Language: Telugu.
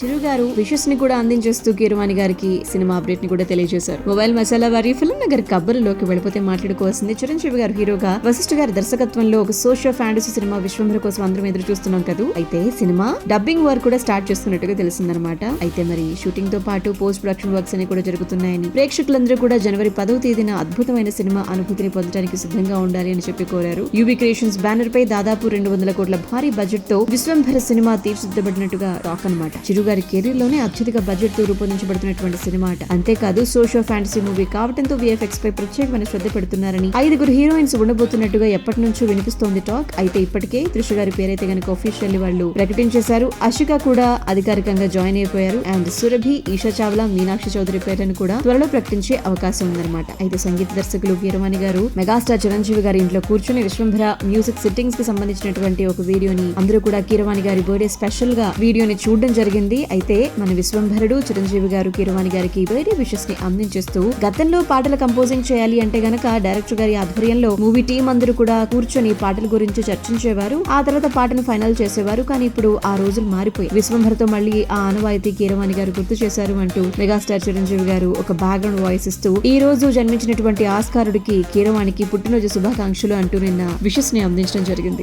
చిరు గారు విషెస్ ని కూడా అందించేస్తూ కీరవాణి గారికి సినిమా అప్డేట్ ని కూడా తెలియజేశారు. మొబైల్ మసాలా వారి ఫిల్మ్ నగర్ కబ్బర్లోకి వెళ్ళిపోతే మాట్లాడుకోవాల్సింది చిరంజీవి గారు హీరోగా, వశిష్ఠ గారి దర్శకత్వంలో ఒక సోషల్ ఫ్యాంటసీ సినిమా విశ్వంభర కోసం అందరం ఎదురు చూస్తున్నాం కదా. అయితే సినిమా డబ్బింగ్ వర్క్ కూడా స్టార్ట్ చేస్తున్నట్టుగా తెలిసిందనమాట. అయితే మరి షూటింగ్ తో పాటు పోస్ట్ ప్రొడక్షన్ వర్క్స్ అని కూడా జరుగుతున్నాయని, ప్రేక్షకులందరూ కూడా జనవరి 10వ తేదీన అద్భుతమైన సినిమా అనుభూతిని పొందడానికి సిద్ధంగా ఉండాలి అని చెప్పి కోరారు. యూబీ క్రియేషన్స్ బ్యానర్ పై దాదాపు 200 కోట్ల భారీ బడ్జెట్ తో విశ్వంభర సినిమా తీర్చిదిద్దబడినట్టుగా టాక్ అనమాట. చిరు గారి కెరీర్ లోనే అత్యధిక బడ్జెట్ తో రూపొందించబడుతున్నటువంటి సినిమా అట. అంతేకాదు సోషల్ ఫ్యాంటసీ మూవీ కావడంతో విఎఫ్ఎక్స్ పై ప్రత్యేకమైన శ్రద్ధ పెడుతున్నారని, 5 హీరోయిన్స్ ఉండబోతున్నట్టుగా ఎప్పటి నుంచో వినిపిస్తోంది టాక్. అయితే ఇప్పటికే త్రిష గారి పేరైతే గనక ఆఫీషియల్లీ వాళ్ళు ప్రకటించేశారు. అషిక కూడా అధికారికంగా జాయిన్ అయిపోయారు. అండ్ సురభి, ఈషా చావ్లా, మీనాక్షి చౌదరి పేర్లను కూడా త్వరలో ప్రకటించే అవకాశం ఉందన్నమాట. అయితే సంగీత దర్శకులు కీరవాణి గారు మెగాస్టార్ చిరంజీవి గారి ఇంట్లో కూర్చొని విశ్వంభర మ్యూజిక్ సిట్టింగ్స్ కి సంబంధించినటువంటి ఒక వీడియోని అందరూ కూడా కీరవాణి గారి బర్త్డే స్పెషల్ గా వీడియోని చూడడం జరిగింది. అయితే మన విశ్వంభరుడు చిరంజీవి గారు కీరవాణి గారికి బర్త్డే విషెస్ ని అందించేస్తూ, గతంలో పాటల కంపోజింగ్ చేయాలి అంటే గనక డైరెక్టర్ గారి ఆధ్వర్యంలో మూవీ టీం అందరూ కూడా కూర్చొని పాటల గురించి చర్చించేవారు. ఆ తర్వాత పాటను ఫైనల్ చేసేవారు. కానీ ఇప్పుడు ఆ రోజులు మారిపోయి విశ్వంభరతో మళ్ళీ ఆ ఆనవాయితీ కీరవాణి గారు గుర్తు చేశారు అంటూ మెగాస్టార్ చిరంజీవి గారు ఒక బ్యాక్గ్రౌండ్ వాయిస్ ఇస్తూ, ఈ రోజు జన్మించినటువంటి ఆస్కారుడికి కీరవాణికి పుట్టినరోజు శుభాకాంక్షలు అంటూ నిన్న విషెస్ ని అందించడం జరిగింది.